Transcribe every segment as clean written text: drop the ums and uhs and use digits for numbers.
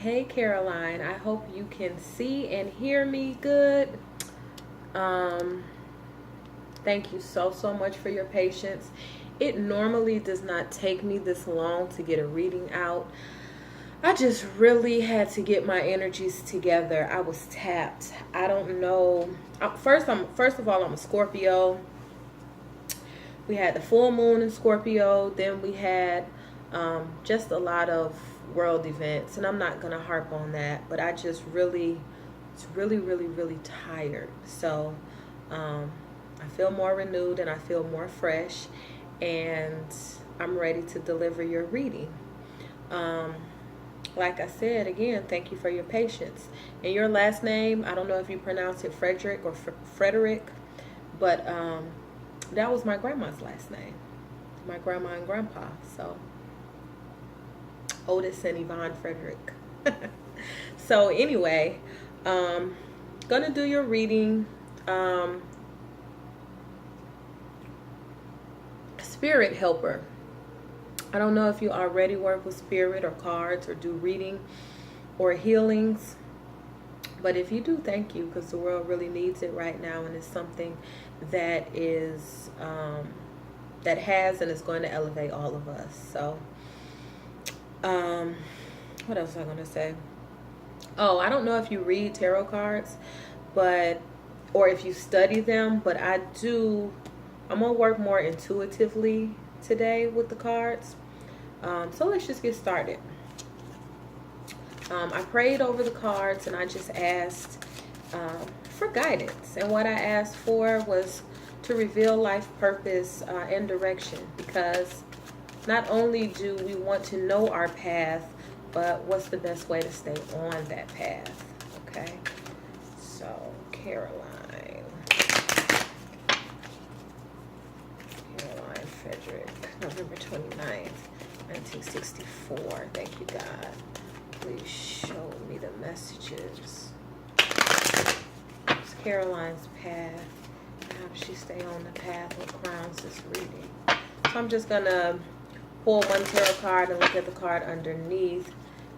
Hey Caroline, I hope you can see and hear me good. Um, Thank you so much for your patience. It normally does not take me this long to get a reading out. I just really had to get my energies together. I was tapped. I don't know. First of all, I'm a Scorpio. We had the full moon in Scorpio. Then we had just a lot of world events, and I'm not gonna harp on that. But I just really, it's really tired. So um, I feel more renewed and I feel more fresh, and I'm ready to deliver your reading. Um, like I said again, thank you for your patience. And your last name, I don't know if you pronounce it Frederick or Frederick, but that was my grandma's last name. My grandma and grandpa. So Otis and Yvonne Frederick. So anyway, um, gonna do your reading. Um, Spirit helper. I don't know if you already work with spirit or cards or do reading or healings, but if you do, thank you, because the world really needs it right now, and it's something that is that has and is going to elevate all of us. So um, what else was I going to say? Oh, I don't know if you read tarot cards, but or if you study them, but I do. I'm gonna work more intuitively today with the cards. So let's just get started. I prayed over the cards and I just asked for guidance. And what I asked for was to reveal life purpose and direction, because not only do we want to know our path, but what's the best way to stay on that path. Okay, so Caroline Frederick, November 29th, 1964. Thank you, God. Please show me the messages. It's Caroline's path. How does she stay on the path? What crowns this reading? So I'm just going to pull one tarot card and look at the card underneath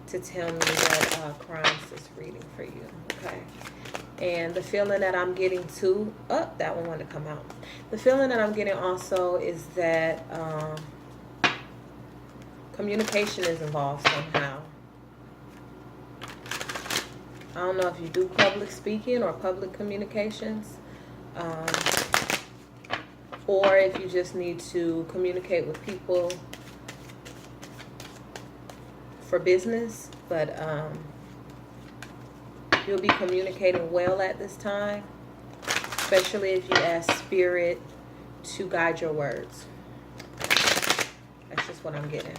to tell me what crowns this reading for you. Okay. And the feeling that I'm getting too, that one wanted to come out. The feeling that I'm getting also is that communication is involved somehow. I don't know if you do public speaking or public communications, or if you just need to communicate with people for business, but you'll be communicating well at this time, especially if you ask Spirit to guide your words. That's just what I'm getting.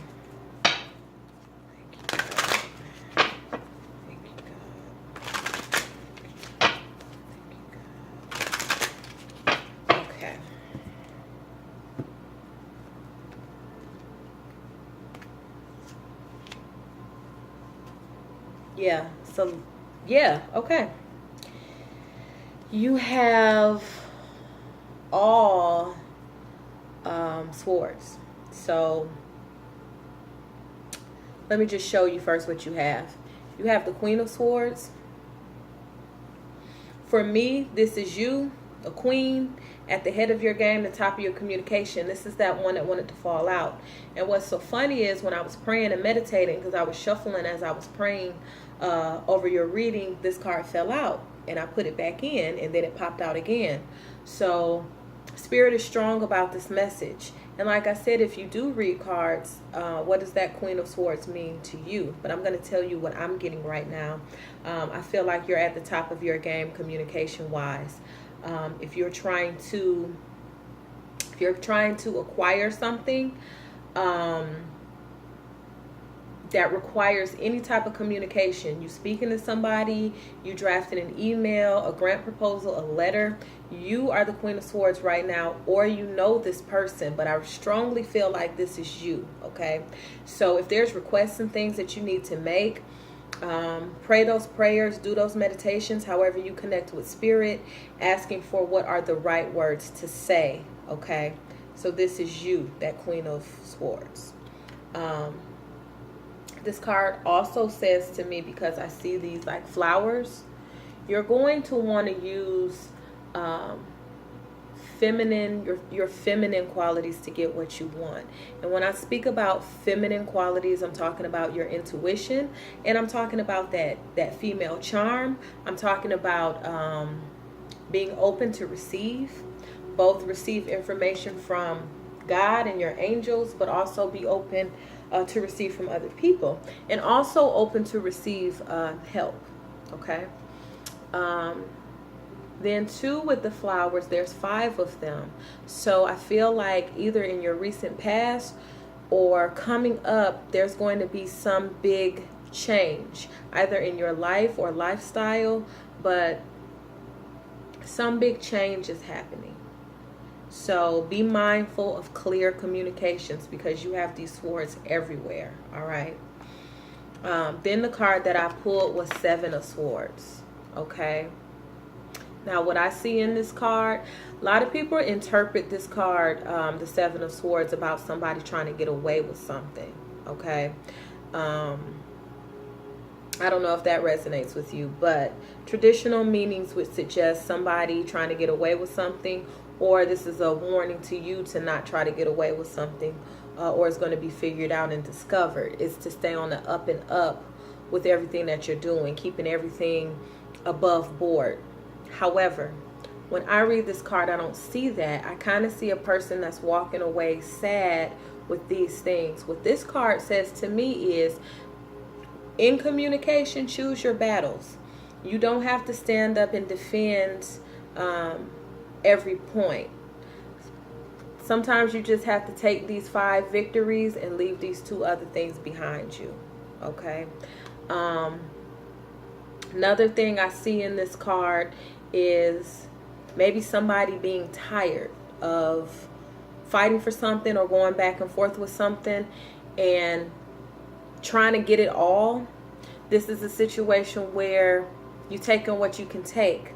Yeah, so yeah, okay. You have all swords. So let me just show you first what you have. You have the Queen of Swords. For me, this is you, a queen, at the head of your game, the top of your communication. This is that one that wanted to fall out. And what's so funny is when I was praying and meditating, because I was shuffling as I was praying over your reading, this card fell out. And I put it back in, and then it popped out again. So Spirit is strong about this message. And like I said, if you do read cards, what does that Queen of Swords mean to you? But I'm going to tell you what I'm getting right now. I feel like you're at the top of your game communication-wise. If you're trying to acquire something that requires any type of communication, you speaking to somebody, you drafting an email, a grant proposal, a letter, you are the Queen of Swords right now, or you know this person, but I strongly feel like this is you. Okay, so if there's requests and things that you need to make, pray those prayers, do those meditations, however you connect with Spirit, asking for what are the right words to say. Okay, so this is you, that Queen of Swords. This card also says to me, because I see these like flowers, you're going to want to use your feminine qualities to get what you want. And when I speak about feminine qualities, I'm talking about your intuition, and I'm talking about that female charm. I'm talking about being open to receive, both receive information from God and your angels, but also be open to receive from other people, and also open to receive help. Okay. Then 2 with the flowers, there's 5 of them. So I feel like either in your recent past or coming up, there's going to be some big change, either in your life or lifestyle, but some big change is happening. So be mindful of clear communications, because you have these swords everywhere. All right. Then the card that I pulled was 7 of Swords. Okay. Now, what I see in this card, a lot of people interpret this card, the 7 of Swords, about somebody trying to get away with something. Okay. I don't know if that resonates with you, but traditional meanings would suggest somebody trying to get away with something, or this is a warning to you to not try to get away with something, or it's going to be figured out and discovered. It's to stay on the up and up with everything that you're doing, keeping everything above board. However, when I read this card, I don't see that. I kind of see a person that's walking away sad with these things. What this card says to me is, in communication, choose your battles. You don't have to stand up and defend every point. Sometimes you just have to take these 5 victories and leave these 2 other things behind you. Okay. Another thing I see in this card is maybe somebody being tired of fighting for something or going back and forth with something and trying to get it all. This is a situation where you're taking what you can take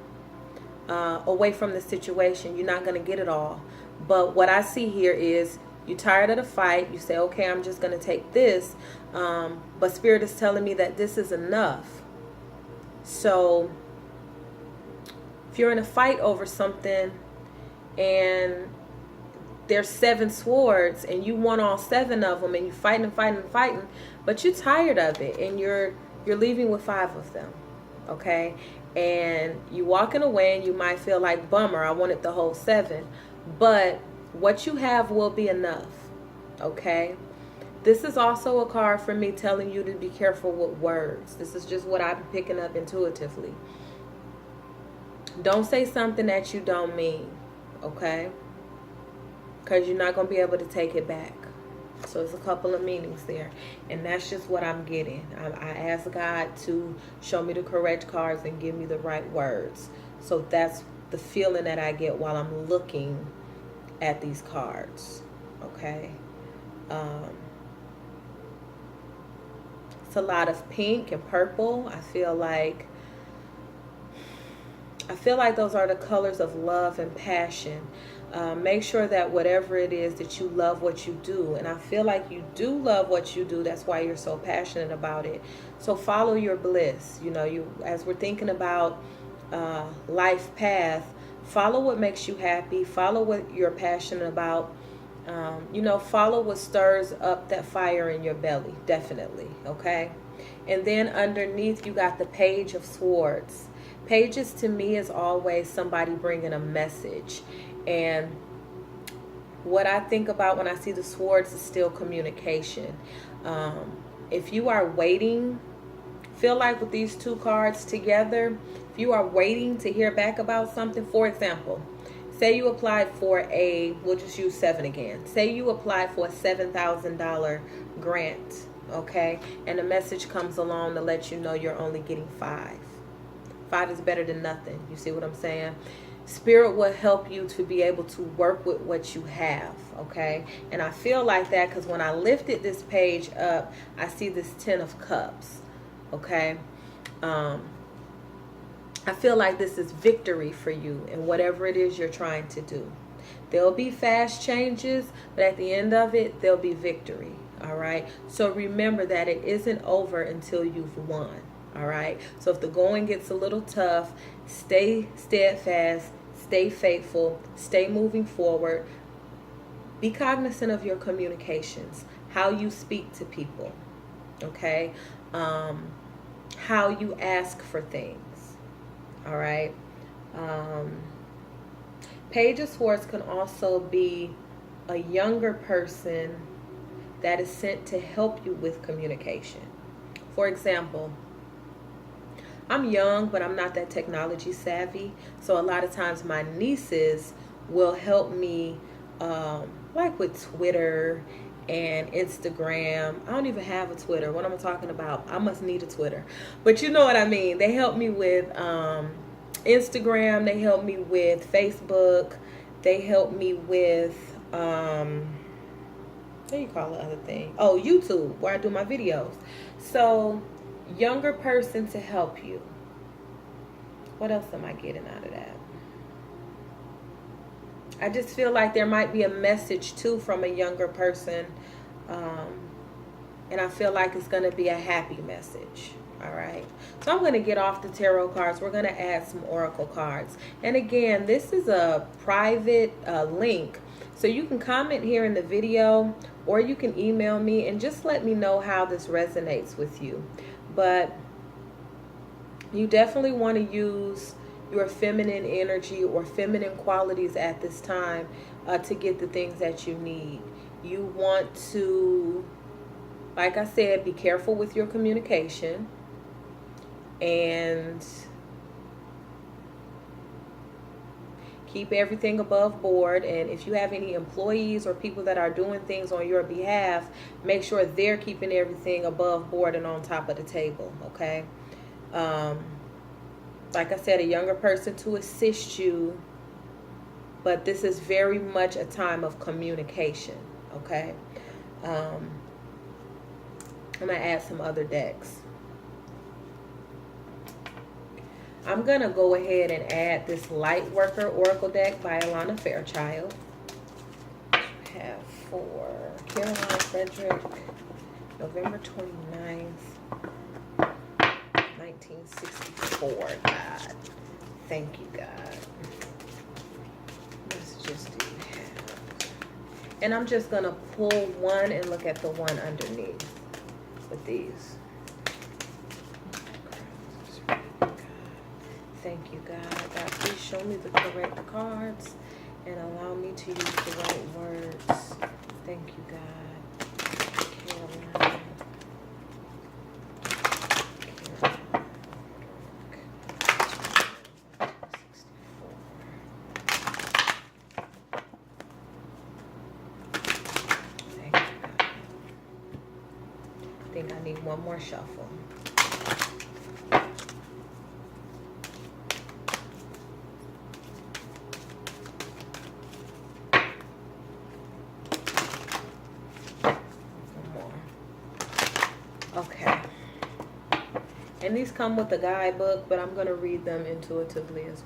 away from the situation. You're not going to get it all. But what I see here is you're tired of the fight. You say, okay, I'm just going to take this. But Spirit is telling me that this is enough. So if you're in a fight over something and there's 7 swords and you want all 7 of them and you're fighting, but you're tired of it and you're leaving with 5 of them. Okay. And you walking away and you might feel like, bummer, I wanted the whole 7, but what you have will be enough. Okay. This is also a card for me telling you to be careful with words. This is just what I'm picking up intuitively. Don't say something that you don't mean, okay? Because you're not going to be able to take it back. So there's a couple of meanings there. And that's just what I'm getting. I ask God to show me the correct cards and give me the right words. So that's the feeling that I get while I'm looking at these cards, okay? It's a lot of pink and purple. I feel like those are the colors of love and passion. Make sure that whatever it is that you love what you do, and I feel like you do love what you do. That's why you're so passionate about it. So follow your bliss. You know, as we're thinking about life path, follow what makes you happy. Follow what you're passionate about. Follow what stirs up that fire in your belly. Definitely. Okay. And then underneath you got the Page of Swords. Pages to me is always somebody bringing a message. And what I think about when I see the swords is still communication. If you are waiting, feel like with these 2 cards together, if you are waiting to hear back about something, for example, say you applied for we'll just use 7 again. Say you applied for a $7,000 grant, okay? And a message comes along to let you know you're only getting 5. 5 is better than nothing. You see what I'm saying? Spirit will help you to be able to work with what you have, okay? And I feel like that because when I lifted this page up, I see this 10 of Cups, okay? I feel like this is victory for you in whatever it is you're trying to do. There'll be fast changes, but at the end of it, there'll be victory, All right. So remember that it isn't over until you've won. All right. So if the going gets a little tough, stay steadfast, stay faithful, stay moving forward. Be cognizant of your communications, how you speak to people. Okay. How you ask for things. All right. Page of Swords can also be a younger person that is sent to help you with communication. For example, I'm young, but I'm not that technology savvy. So a lot of times my nieces will help me, like with Twitter and Instagram. I don't even have a Twitter. What am I talking about? I must need a Twitter. But you know what I mean. They help me with Instagram. They help me with Facebook. They help me with, what do you call the other thing? Oh, YouTube, where I do my videos. So, younger person to help you. What else am I getting out of that? I just feel like there might be a message too from a younger person. And I feel like it's going to be a happy message. All right. So I'm going to get off the tarot cards. We're going to add some oracle cards. And again, this is a private link. So you can comment here in the video, or you can email me and just let me know how this resonates with you. But you definitely want to use your feminine energy or feminine qualities at this time to get the things that you need. You want to, like I said, be careful with your communication and keep everything above board. And if you have any employees or people that are doing things on your behalf, make sure they're keeping everything above board and on top of the table, okay? Like I said, a younger person to assist you, but this is very much a time of communication, okay? I'm going to add some other decks. I'm going to go ahead and add this Light Worker Oracle deck by Alana Fairchild. I have for Caroline Frederick, November 29th, 1964. God. Thank you, God. Let's just do that. And I'm just going to pull one and look at the one underneath with these. Thank you, God. God, please show me the correct cards and allow me to use the right words. Thank you, God. Caroline. Thank you, God. I think I need one more shuffle. Okay. And these come with a guidebook, but I'm going to read them intuitively as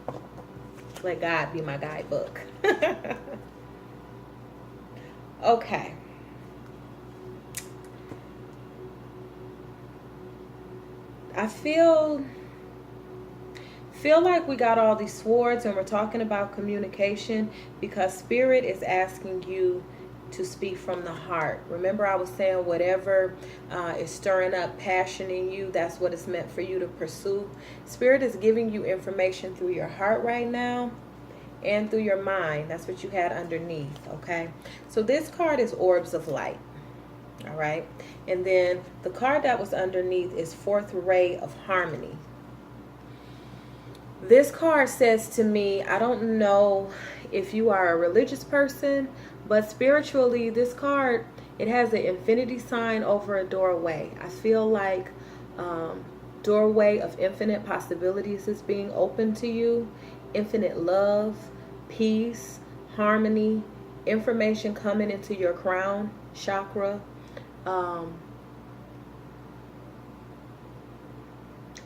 well. Let God be my guidebook. Okay. I feel like we got all these swords and we're talking about communication because Spirit is asking you to speak from the heart. Remember I was saying whatever is stirring up passion in you, that's what it's meant for you to pursue. Spirit is giving you information through your heart right now and through your mind. That's what you had underneath, okay? So this card is Orbs of Light, all right? And then the card that was underneath is Fourth Ray of Harmony. This card says to me, I don't know if you are a religious person, but spiritually, this card, it has an infinity sign over a doorway. I feel like doorway of infinite possibilities is being open to you. Infinite love, peace, harmony, information coming into your crown chakra.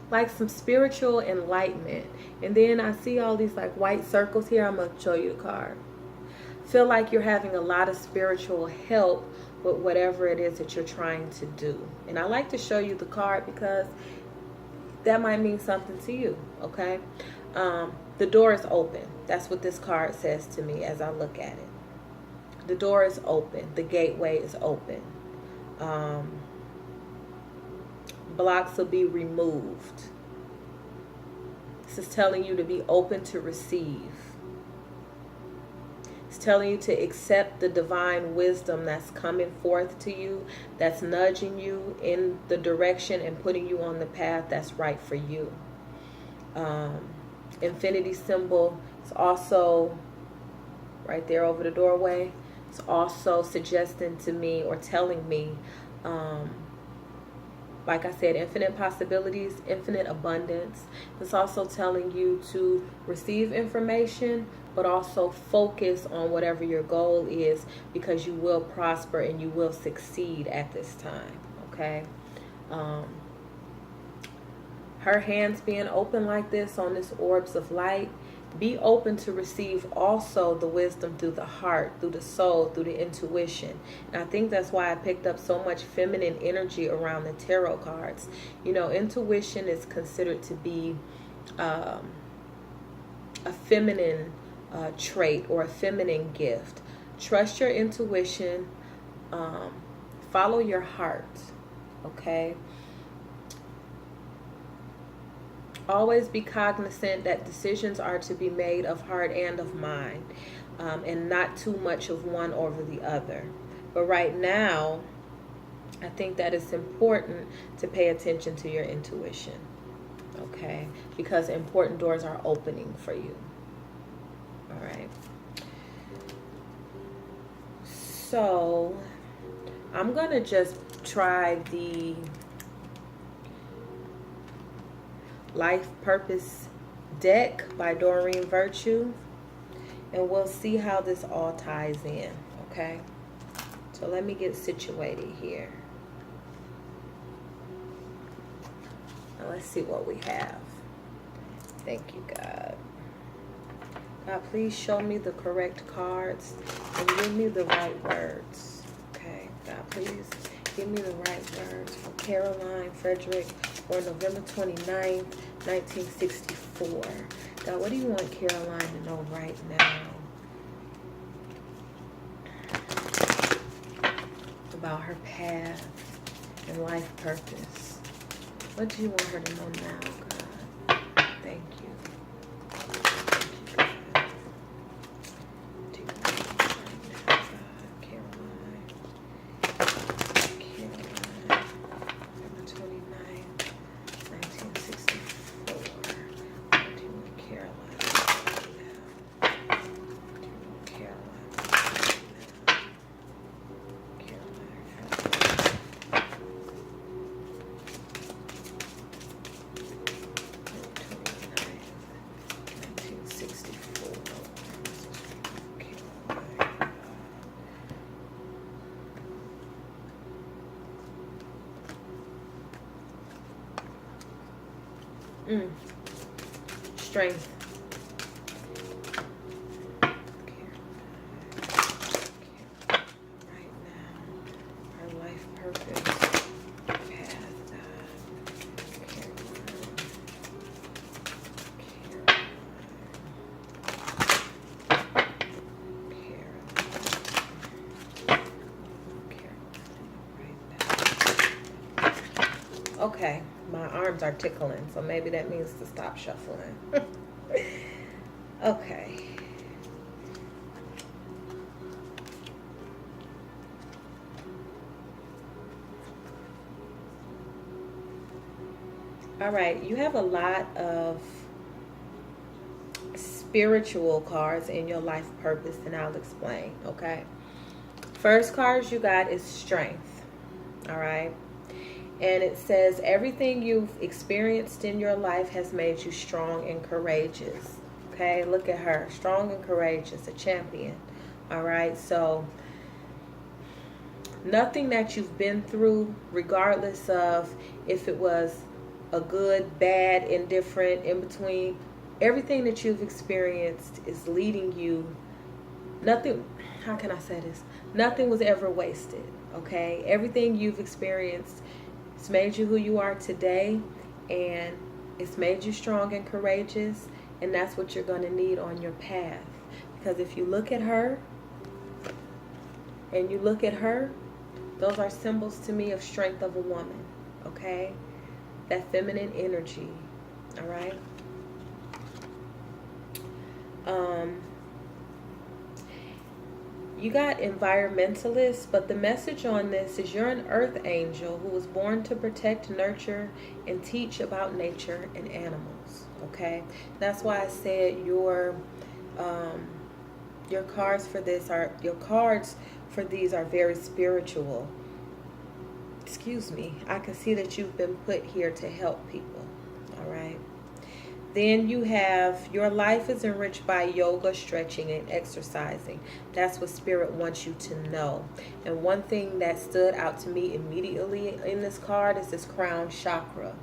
Like some spiritual enlightenment. And then I see all these like white circles here. I'm going to show you the card. feel like you're having a lot of spiritual help with whatever it is that you're trying to do. And I like to show you the card because that might mean something to you, okay? The door is open. That's what this card says to me as I look at it. The door is open. The gateway is open. Blocks will be removed. This is telling you to be open to receive. It's telling you to accept the divine wisdom that's coming forth to you, that's nudging you in the direction and putting you on the path that's right for you. Infinity symbol is also right there over the doorway. It's also suggesting to me or telling me, like I said, infinite possibilities, infinite abundance. It's also telling you to receive information, but also focus on whatever your goal is, because you will prosper and you will succeed at this time, okay? Her hands being open like this on this orbs of light, be open to receive also the wisdom through the heart, through the soul, through the intuition. And I think that's why I picked up so much feminine energy around the tarot cards. You know, intuition is considered to be a feminine trait or a feminine gift. Trust your intuition. Follow your heart, okay? Always be cognizant that decisions are to be made of heart and of mind, and not too much of one over the other. But right now, I think that it's important to pay attention to your intuition, okay? Because important doors are opening for you. All right. So I'm going to just try the Life Purpose deck by Doreen Virtue, and we'll see how this all ties in, okay? So let me get situated here. Now let's see what we have. Thank you, God. God, please show me the correct cards and give me the right words. Okay, God, please give me the right words for Caroline Frederick for November 29th, 1964. God, what do you want Caroline to know right now about her path and life purpose? What do you want her to know now, God? Thank you. Strength. Right now, our life purpose path. Okay, my arms are tickling, so maybe that means to stop shuffling. Okay. All right, you have a lot of spiritual cards in your life purpose, and I'll explain, okay? First cards you got is strength, all right? And it says, everything you've experienced in your life has made you strong and courageous. Okay, look at her. Strong and courageous, a champion. All right, so nothing that you've been through, regardless of if it was a good, bad, indifferent, in between, everything that you've experienced is leading you nothing, how can I say this? Nothing was ever wasted, okay? Everything you've experienced, it's made you who you are today, and it's made you strong and courageous, and that's what you're going to need on your path. Because if you look at her, and you look at her, those are symbols to me of strength of a woman, okay? That feminine energy, all right? You got environmentalists, but the message on this is you're an earth angel who was born to protect, nurture, and teach about nature and animals, okay? That's why I said your cards for this are, your cards for these are very spiritual. Excuse me. I can see that you've been put here to help people, all right? Then you have, your life is enriched by yoga, stretching, and exercising. That's what Spirit wants you to know. And one thing that stood out to me immediately in this card is this crown chakra.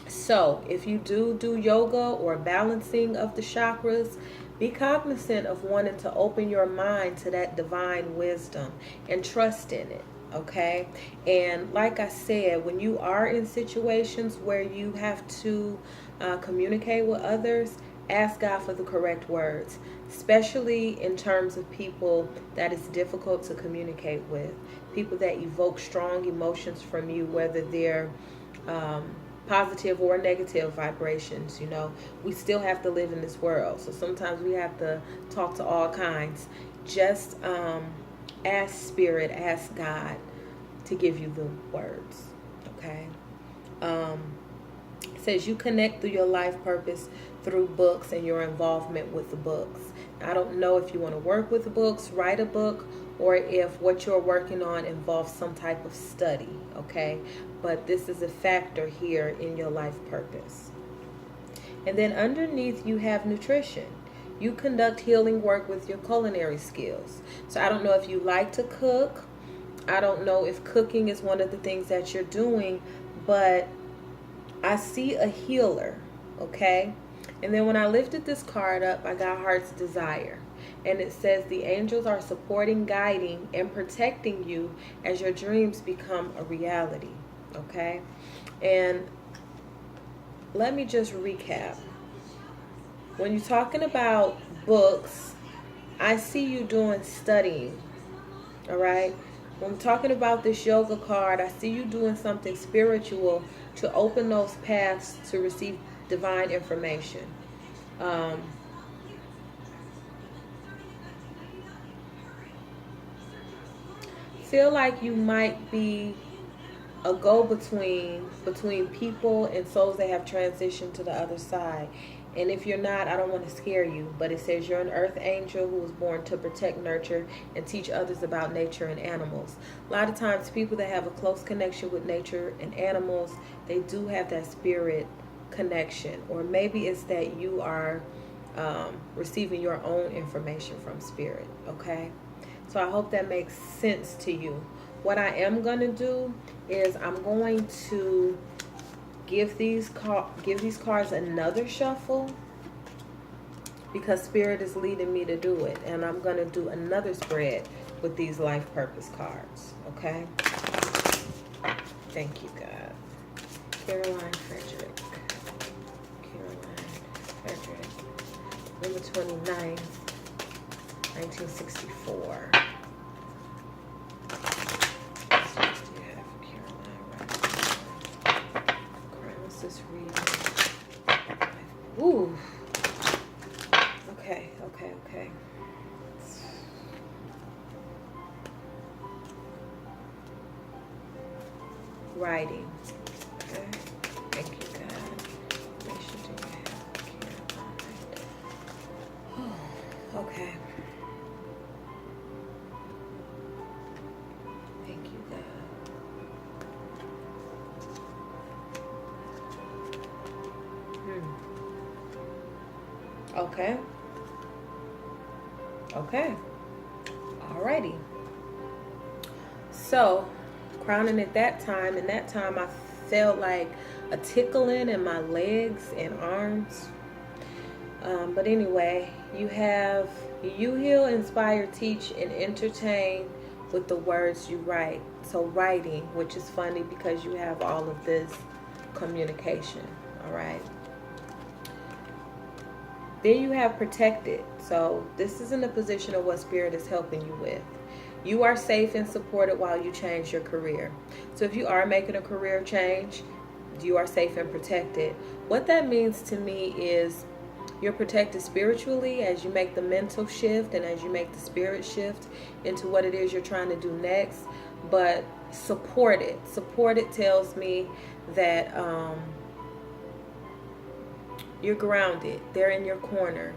So if you do yoga or balancing of the chakras, be cognizant of wanting to open your mind to that divine wisdom and trust in it. Okay, and like I said, when you are in situations where you have to communicate with others, ask God for the correct words, especially in terms of people that is difficult to communicate with, people that evoke strong emotions from you, whether they're positive or negative vibrations. You know, we still have to live in this world, so sometimes we have to talk to all kinds. Just ask Spirit, ask God to give you the words, okay? It says you connect through your life purpose through books and your involvement with the books. I don't know if you want to work with the books, write a book, or if what you're working on involves some type of study, okay? But this is a factor here in your life purpose. And then underneath you have nutrition. You conduct healing work with your culinary skills. So I don't know if you like to cook. I don't know if cooking is one of the things that you're doing, but I see a healer, okay? And then when I lifted this card up, I got Heart's Desire. And it says the angels are supporting, guiding, and protecting you as your dreams become a reality, okay? And let me just recap. When you're talking about books, I see you doing studying, all right? When I'm talking about this yoga card, I see you doing something spiritual to open those paths to receive divine information. Feel like you might be a go-between between people and souls that have transitioned to the other side. And if you're not, I don't want to scare you, but it says you're an earth angel who was born to protect, nurture, and teach others about nature and animals. A lot of times people that have a close connection with nature and animals, they do have that spirit connection. Or maybe it's that you are receiving your own information from spirit, okay? So I hope that makes sense to you. What I am going to do is I'm going to give these cards another shuffle because Spirit is leading me to do it. And I'm going to do another spread with these life purpose cards. Okay? Thank you, God. Caroline Frederick. November 29th, 1964. Ooh. Okay. Writing. Okay. Thank you, God. Okay. Thank you, God. Okay. Alrighty. So, crowning at that time, and that time I felt like a tickling in my legs and arms. But anyway, you have You heal, inspire, teach, and entertain with the words you write. So writing, which is funny because you have all of this communication. All right. Then you have protected. So this is in the position of what Spirit is helping you with. You are safe and supported while you change your career. So if you are making a career change, you are safe and protected. What that means to me is you're protected spiritually as you make the mental shift and as you make the spirit shift into what it is you're trying to do next. But supported. Supported tells me that you're grounded. They're in your corner.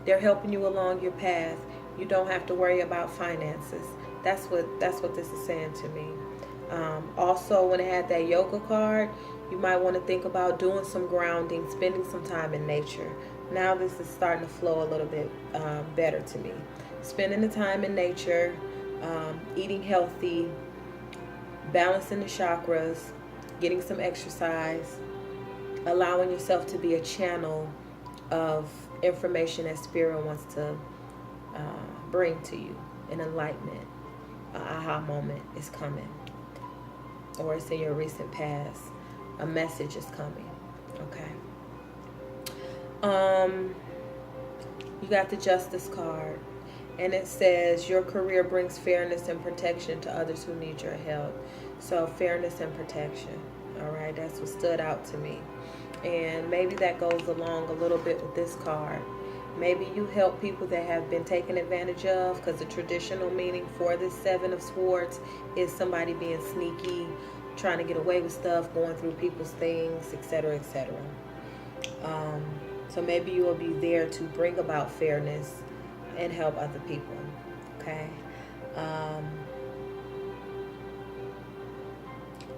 They're helping you along your path. You don't have to worry about finances. That's what this is saying to me. Also, when it had that yoga card, you might want to think about doing some grounding, spending some time in nature. Now this is starting to flow a little bit better to me. Spending the time in nature, eating healthy, balancing the chakras, getting some exercise, allowing yourself to be a channel of information that Spirit wants to bring to you. An enlightenment, an aha moment is coming. Or it's in your recent past. A message is coming. Okay. You got the Justice card. And it says, your career brings fairness and protection to others who need your help. So fairness and protection. All right. That's what stood out to me. And maybe that goes along a little bit with this card. Maybe you help people that have been taken advantage of, because the traditional meaning for this Seven of Swords is somebody being sneaky, trying to get away with stuff, going through people's things, etc., etc. So maybe you will be there to bring about fairness and help other people. Okay.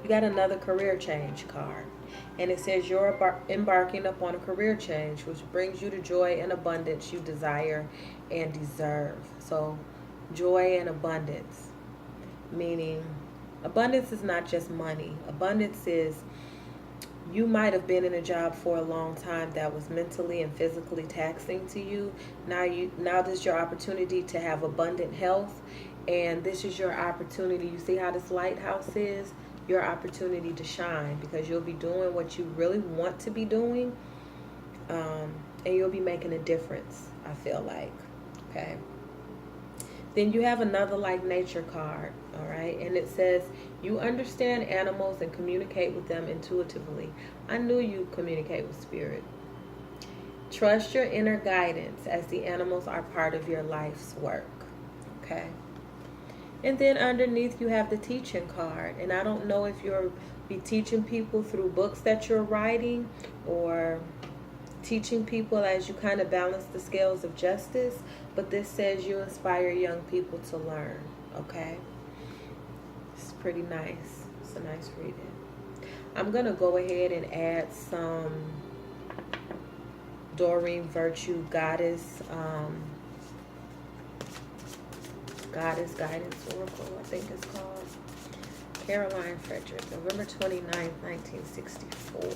You got another career change card. And it says you're embarking upon a career change, which brings you the joy and abundance you desire and deserve. So joy and abundance, meaning abundance is not just money. Abundance is, you might have been in a job for a long time that was mentally and physically taxing to you. Now this is your opportunity to have abundant health. And this is your opportunity. You see how this lighthouse is? Your opportunity to shine, because you'll be doing what you really want to be doing, and you'll be making a difference, I feel like. Okay. Then you have another like nature card. All right. And it says you understand animals and communicate with them intuitively. I knew you communicate with Spirit. Trust your inner guidance, as the animals are part of your life's work. Okay. And then underneath you have the teaching card. And I don't know if you'll be teaching people through books that you're writing, or teaching people as you kind of balance the scales of justice. But this says you inspire young people to learn. Okay. It's pretty nice. It's a nice reading. I'm going to go ahead and add some Doreen Virtue Goddess Guidance Oracle, I think it's called. Caroline Frederick, November 29th, 1964.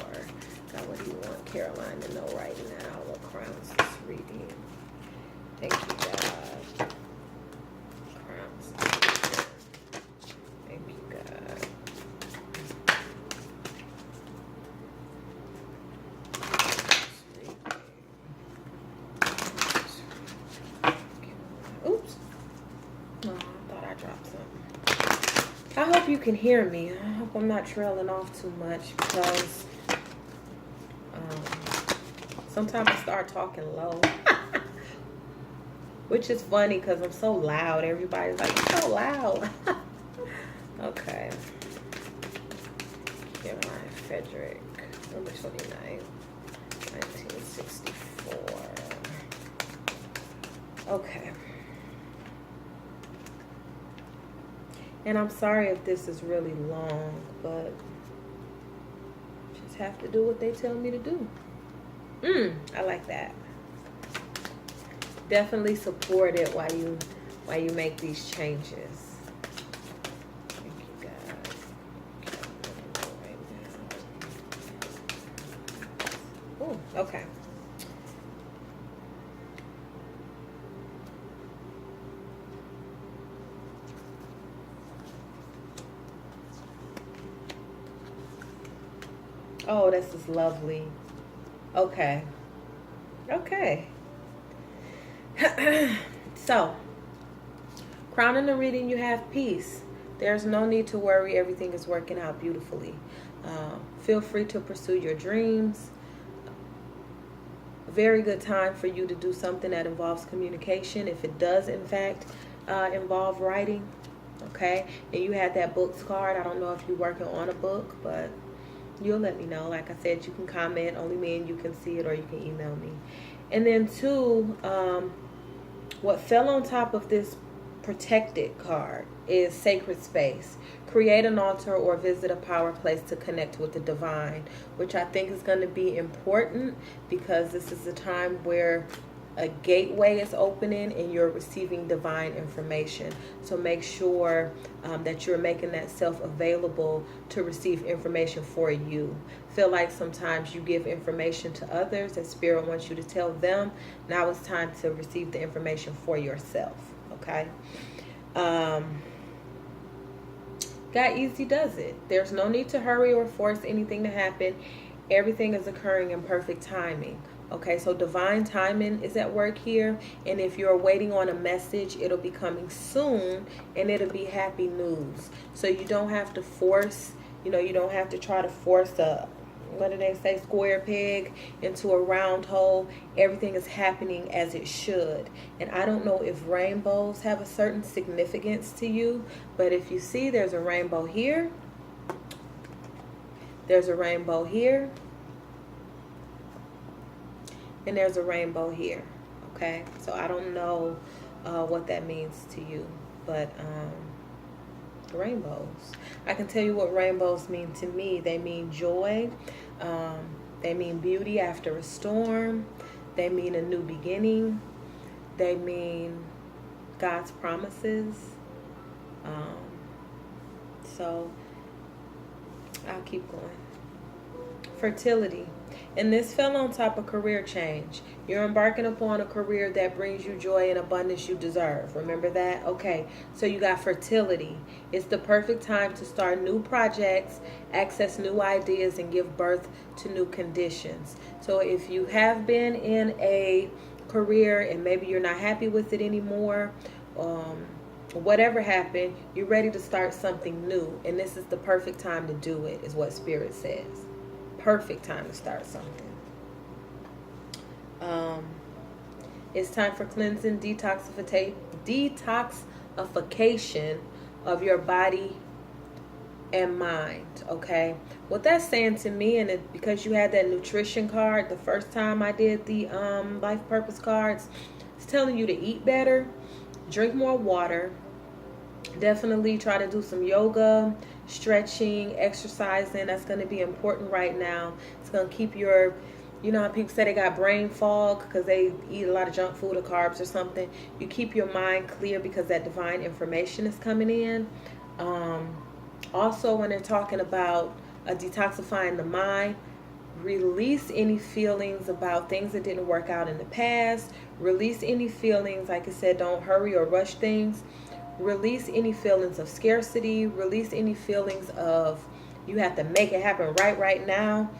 God, what do you want Caroline to know right now? What crowns this reading? Thank you, God. Crowns. Thank you, God. Oops. Oh, I thought I dropped something. I hope you can hear me. I hope I'm not trailing off too much, because sometimes I start talking low. Which is funny because I'm so loud. Everybody's like, you're so loud. Okay. Caroline Frederick, number 29, 1964. Okay. And I'm sorry if this is really long, but just have to do what they tell me to do. I like that. Definitely support it while you make these changes. Thank you, guys. Okay, right now. Oh, okay. Oh, this is lovely. Okay. Okay. So, crowning the reading, you have peace. There's no need to worry. Everything is working out beautifully. Feel free to pursue your dreams. Very good time for you to do something that involves communication. If it does, in fact, involve writing. Okay. And you had that books card. I don't know if you're working on a book, but you'll let me know. Like I said, you can comment. Only me and you can see it, or you can email me. And then two, what fell on top of this protected card is sacred space. Create an altar or visit a power place to connect with the divine, which I think is going to be important because this is a time where a gateway is opening and you're receiving divine information. So make sure that you're making that self available to receive information for you. Feel like sometimes you give information to others that Spirit wants you to tell them. Now it's time to receive the information for yourself. Okay. God easy does it. There's no need to hurry or force anything to happen. Everything is occurring in perfect timing. Okay, so divine timing is at work here. And if you're waiting on a message, it'll be coming soon and it'll be happy news. So you don't have to force, you don't have to try to force what do they say, square peg into a round hole. Everything is happening as it should. And I don't know if rainbows have a certain significance to you, but if you see there's a rainbow here, there's a rainbow here, and there's a rainbow here. Okay, so I don't know what that means to you, but rainbows, I can tell you what rainbows mean to me. They mean joy. They mean beauty after a storm. They mean a new beginning. They mean God's promises. So I'll keep going. Fertility. And this fell on top of career change. You're embarking upon a career that brings you joy and abundance you deserve. Remember that? Okay. So you got fertility. It's the perfect time to start new projects, access new ideas, and give birth to new conditions. So if you have been in a career and maybe you're not happy with it anymore, whatever happened, you're ready to start something new. And this is the perfect time to do it, is what Spirit says. Perfect time to start something. It's time for cleansing, detoxification of your body and mind. Okay, what that's saying to me, and because you had that nutrition card the first time I did the life purpose cards, it's telling you to eat better, drink more water, definitely try to do some yoga, stretching, exercising. That's going to be important right now. It's going to keep your, how people say they got brain fog because they eat a lot of junk food or carbs or something. You keep your mind clear because that divine information is coming in. Also, when they're talking about detoxifying the mind, release any feelings about things that didn't work out in the past. Release any feelings, like I said, don't hurry or rush things. Release any feelings of scarcity. Release any feelings of you have to make it happen right now.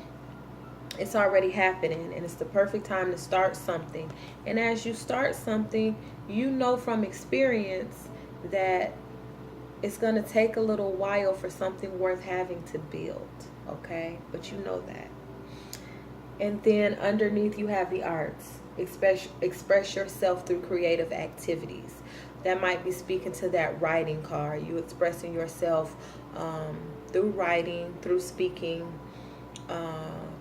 It's already happening, and it's the perfect time to start something. And as you start something, you know from experience that it's going to take a little while for something worth having to build. Okay? But you know that. And then underneath you have the arts. Express yourself through creative activities. That might be speaking to that writing card. You expressing yourself through writing, through speaking,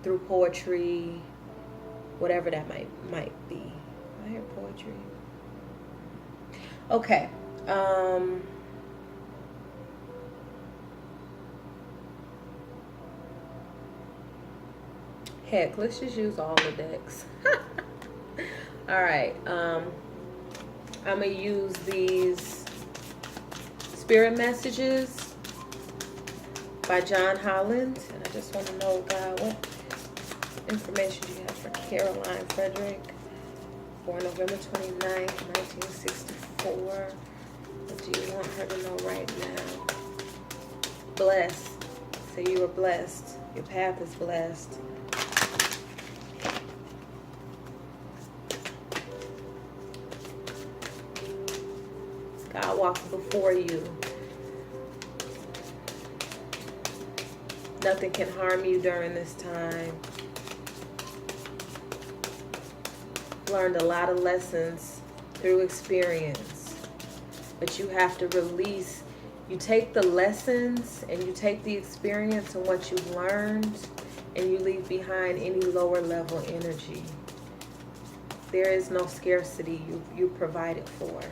through poetry, whatever that might be. I hear poetry. Okay. Heck, let's just use all the decks. All right. I'm going to use these Spirit Messages by John Holland. And I just want to know, God, what information do you have for Caroline Frederick, born November 29th, 1964? What do you want her to know right now? Bless. So you are blessed. Your path is blessed. God walks before you. Nothing can harm you during this time. Learned a lot of lessons through experience. But you have to release. You take the lessons and you take the experience and what you've learned, and you leave behind any lower level energy. There is no scarcity. You provided for.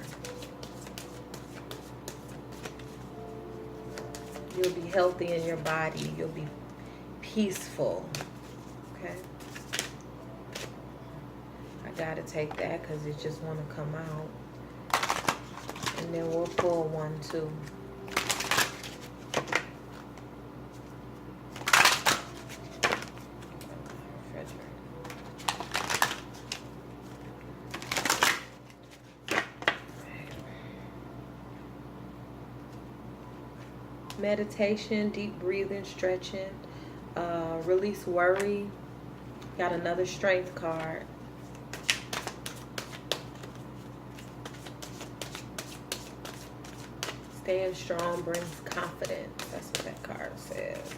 You'll be healthy in your body. You'll be peaceful. Okay? I gotta take that because it just want to come out. And then we'll pull one too. Meditation, deep breathing, stretching, release worry. Got another strength card. Staying strong brings confidence. That's what that card says.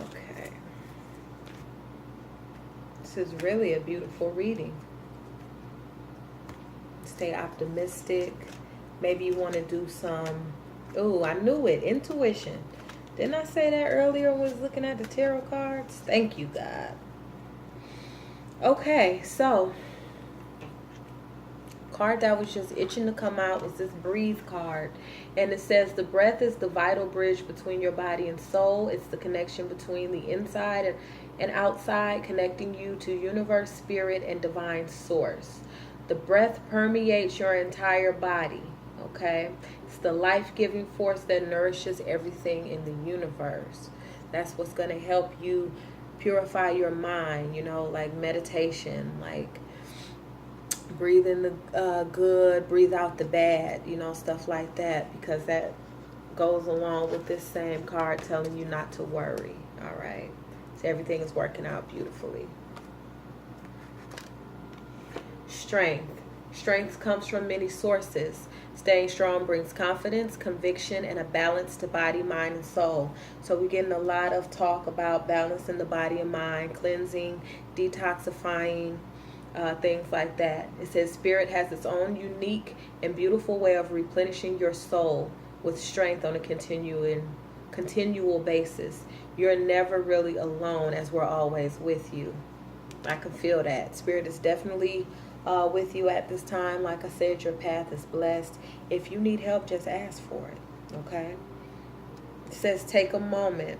Okay. This is really a beautiful reading. Stay optimistic. Maybe you want to do some, oh, I knew it, intuition. Didn't I say that earlier when I was looking at the tarot cards? Thank you, God. Okay, so, card that was just itching to come out is this breathe card. And it says the breath is the vital bridge between your body and soul. It's the connection between the inside and outside, connecting you to universe, spirit, and divine source. The breath permeates your entire body. Okay, it's the life-giving force that nourishes everything in the universe. That's what's going to help you purify your mind, you know, like meditation, like breathe in the good, breathe out the bad, you know, stuff like that, because that goes along with this same card telling you not to worry. All right, so everything is working out beautifully. Strength comes from many sources. Staying strong brings confidence, conviction, and a balance to body, mind, and soul. So we're getting a lot of talk about balancing the body and mind, cleansing, detoxifying, things like that. It says spirit has its own unique and beautiful way of replenishing your soul with strength on a continual basis. You're never really alone, as we're always with you. I can feel that. Spirit is definitely with you at this time. Like I said, your path is blessed. If you need help, just ask for it. Okay? It says take a moment.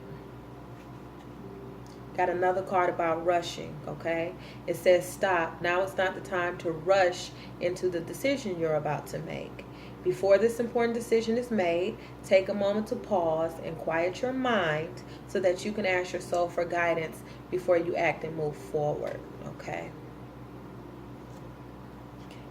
Got another card about rushing. Okay? It says stop. Now it's not the time to rush into the decision you're about to make. Before this important decision is made, take a moment to pause and quiet your mind so that you can ask your soul for guidance before you act and move forward. Okay?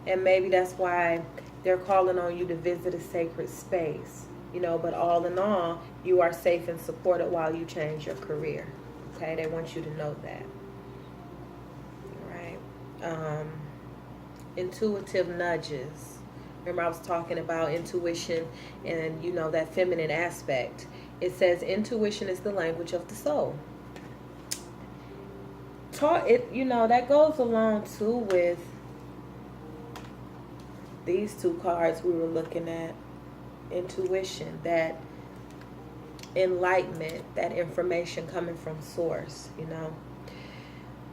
And maybe that's why they're calling on you to visit a sacred space. You know, but all in all, you are safe and supported while you change your career. Okay? They want you to know that. All right? Intuitive nudges. Remember I was talking about intuition and, you know, that feminine aspect. It says intuition is the language of the soul. You know, that goes along too with these two cards we were looking at. Intuition, that enlightenment, that information coming from source, you know.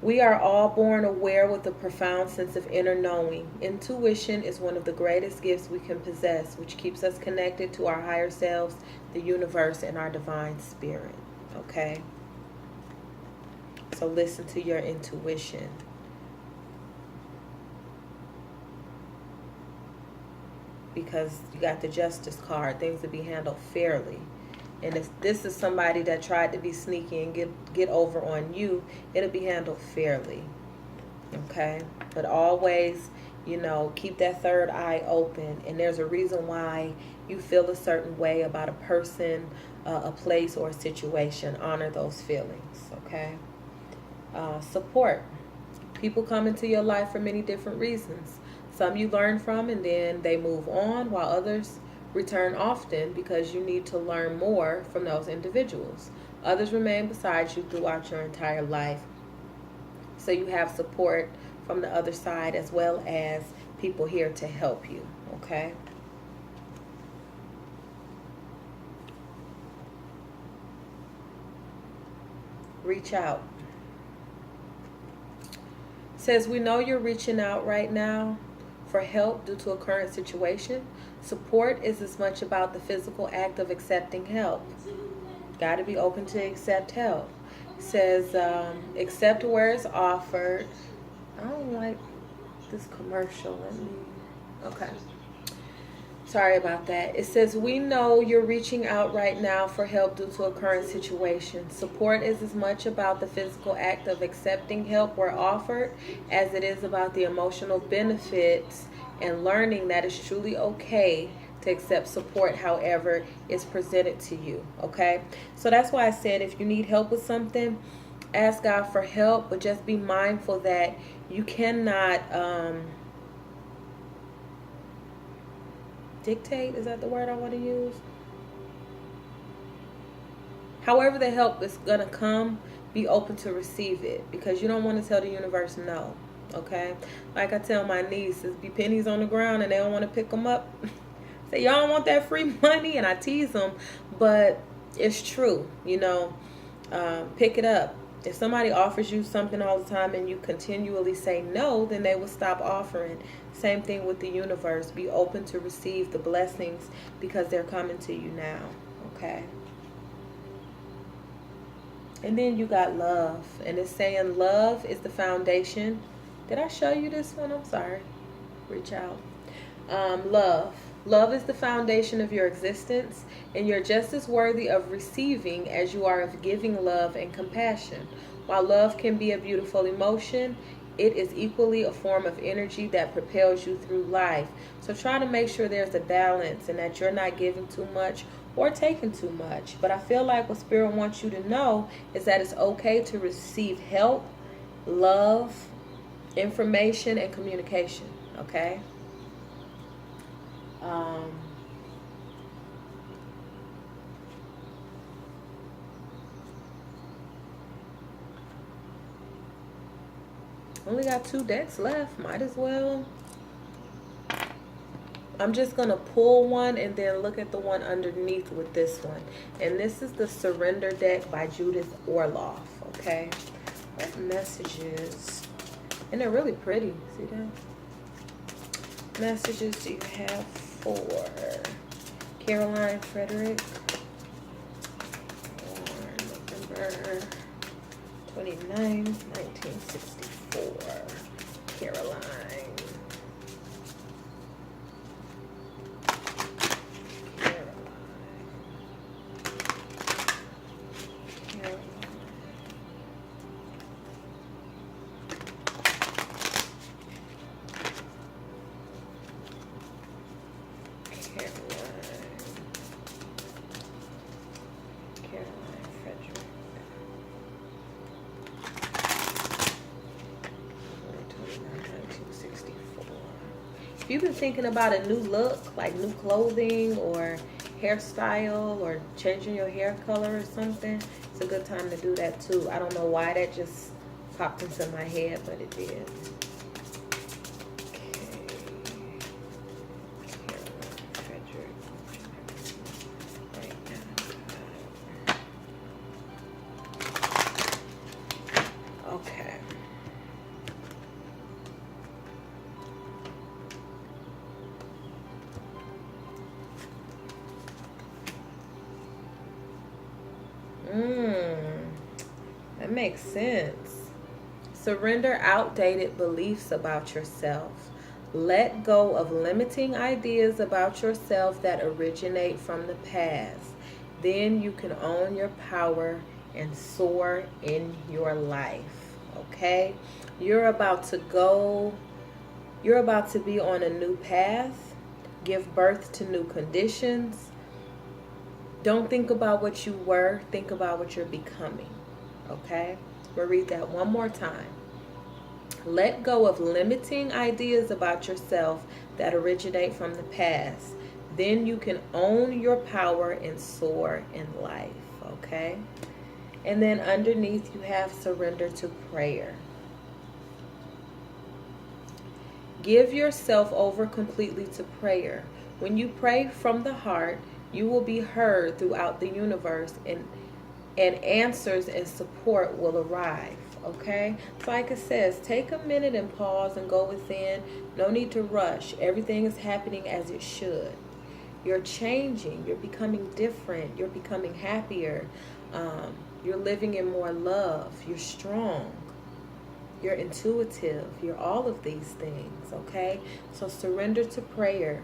We are all born aware with a profound sense of inner knowing. Intuition is one of the greatest gifts we can possess, which keeps us connected to our higher selves, the universe, and our divine spirit. Okay? So listen to your intuition. Because you got the justice card, things will be handled fairly. And if this is somebody that tried to be sneaky and get over on you, it'll be handled fairly. Okay? But always You know, keep that third eye open. And there's a reason why you feel a certain way about a person, a place, or a situation. Honor those feelings, okay? Support. People come into your life for many different reasons. Some you learn from and then they move on, while others return often because you need to learn more from those individuals. Others remain beside you throughout your entire life. So you have support from the other side as well as people here to help you, okay? Reach out. It says, we know you're reaching out right now for help due to a current situation. Support is as much about the physical act of accepting help. Got to be open to accept help. It says, accept where it's offered. I don't like this commercial. Okay. Sorry about that. It says, we know you're reaching out right now for help due to a current situation. Support is as much about the physical act of accepting help where offered as it is about the emotional benefits and learning that it's truly okay to accept support however it's presented to you, okay? So that's why I said if you need help with something, ask God for help, but just be mindful that you cannot dictate, is that the word I want to use? However the help is going to come, be open to receive it, because you don't want to tell the universe no, okay? Like I tell my nieces, be pennies on the ground and they don't want to pick them up. Say, y'all don't want that free money, and I tease them, but it's true, you know. Pick it up. If somebody offers you something all the time and you continually say no, then they will stop offering. Same thing with the universe. Be open to receive the blessings because they're coming to you now, okay? And then you got love, and it's saying love is the foundation. Did I show you this one? I'm sorry. Reach out. Love. Love is the foundation of your existence, and you're just as worthy of receiving as you are of giving love and compassion. While love can be a beautiful emotion, it is equally a form of energy that propels you through life. So try to make sure there's a balance and that you're not giving too much or taking too much. But I feel like what Spirit wants you to know is that it's okay to receive help, love, information, and communication, okay? Only got 2 decks left. Might as well. I'm just going to pull one and then look at the one underneath with this one. And this is the Surrender deck by Judith Orloff, okay? What messages? And they're really pretty. See that? Messages do you have for Caroline Frederick? Born November 29, 1964. Caroline. If you've been thinking about a new look, like new clothing or hairstyle or changing your hair color or something, it's a good time to do that too. I don't know why that just popped into my head, but it did. Okay. That makes sense. Surrender outdated beliefs about yourself. Let go of limiting ideas about yourself that originate from the past. Then you can own your power and soar in your life. Okay? You're about to go You're about to be on a new path, give birth to new conditions. Don't think about what you were, think about what you're becoming. Okay? We'll read that one more time. Let go of limiting ideas about yourself that originate from the past. Then you can own your power and soar in life. Okay? And then underneath you have surrender to prayer. Give yourself over completely to prayer. When you pray from the heart, you will be heard throughout the universe, and answers and support will arrive. Okay? So like it says, take a minute and pause and go within. No need to rush. Everything is happening as it should. You're changing. You're becoming different. You're becoming happier. You're living in more love. You're strong. You're intuitive. You're all of these things, okay? So surrender to prayer.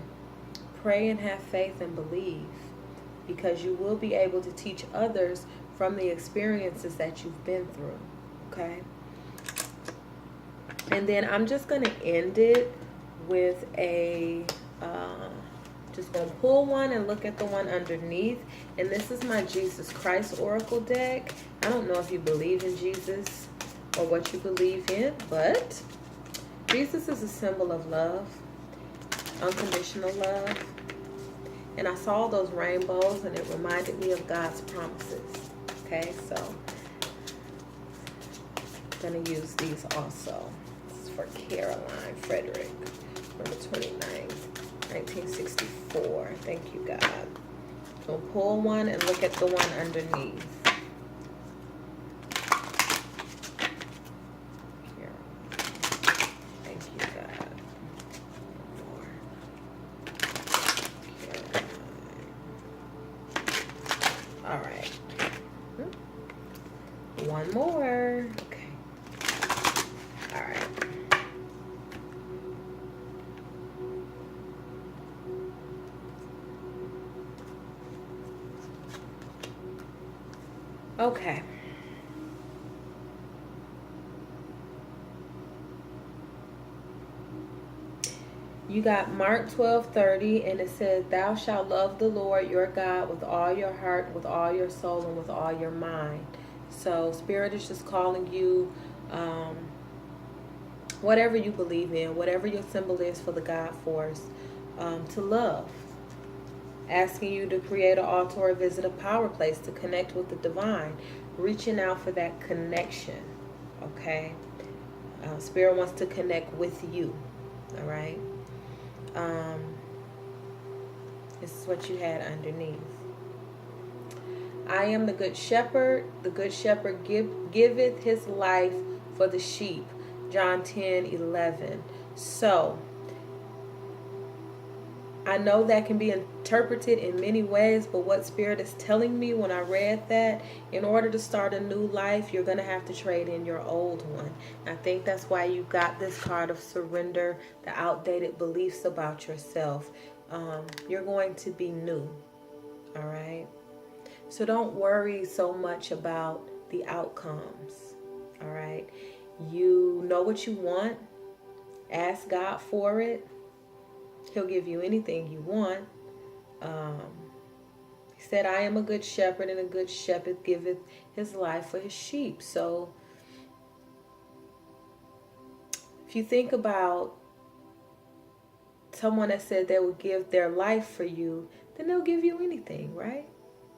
Pray and have faith and believe, because you will be able to teach others from the experiences that you've been through, okay? And then I'm just going to end it with a, just going to pull one and look at the one underneath. And this is my Jesus Christ Oracle deck. I don't know if you believe in Jesus or what you believe in, but Jesus is a symbol of love, unconditional love. And I saw those rainbows and it reminded me of God's promises. Okay, so I'm going to use these also. This is for Caroline Frederick, number 29th, 1964. Thank you, God. So pull one and look at the one underneath. All right. One more. Okay. All right. Okay. You got Mark 12:30, and it says, "Thou shalt love the Lord your God with all your heart, with all your soul, and with all your mind." So Spirit is just calling you, whatever you believe in, whatever your symbol is for the God force, to love. Asking you to create an altar or visit a power place to connect with the divine. Reaching out for that connection, okay? Spirit wants to connect with you, all right? This is what you had underneath. I am the good shepherd. The good shepherd giveth his life for the sheep. John 10:11. So, I know that can be interpreted in many ways, but what Spirit is telling me when I read that, in order to start a new life, you're going to have to trade in your old one. I think that's why you got this card of surrender, the outdated beliefs about yourself. You're going to be new, all right? So don't worry so much about the outcomes, all right? You know what you want. Ask God for it. He'll give you anything you want. He said, I am a good shepherd, and a good shepherd giveth his life for his sheep. So if you think about someone that said they would give their life for you, then they'll give you anything, right?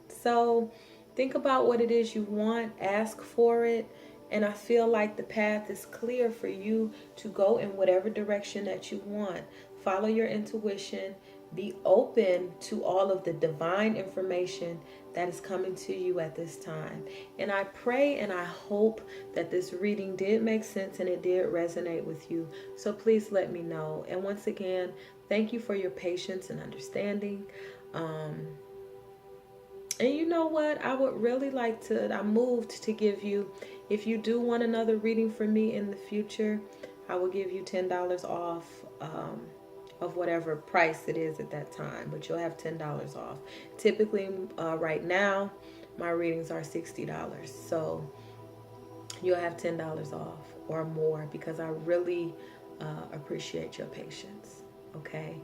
So think about what it is you want, ask for it, and I feel like the path is clear for you to go in whatever direction that you want. Follow your intuition. Be open to all of the divine information that is coming to you at this time. And I pray and I hope that this reading did make sense and it did resonate with you. So please let me know. And once again, thank you for your patience and understanding. And you know what? I would really like to, I'm moved to give you, if you do want another reading from me in the future, I will give you $10 off of whatever price it is at that time, but you'll have $10 off. Typically, right now, my readings are $60. So you'll have $10 off or more, because I really appreciate your patience. Okay.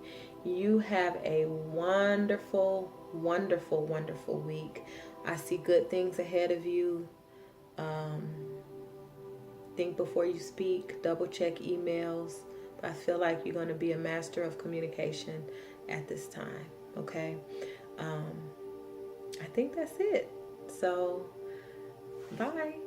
You have a wonderful, wonderful, wonderful week. I see good things ahead of you. Think before you speak, double check emails. I feel like you're going to be a master of communication at this time. Okay. I think that's it. So, bye.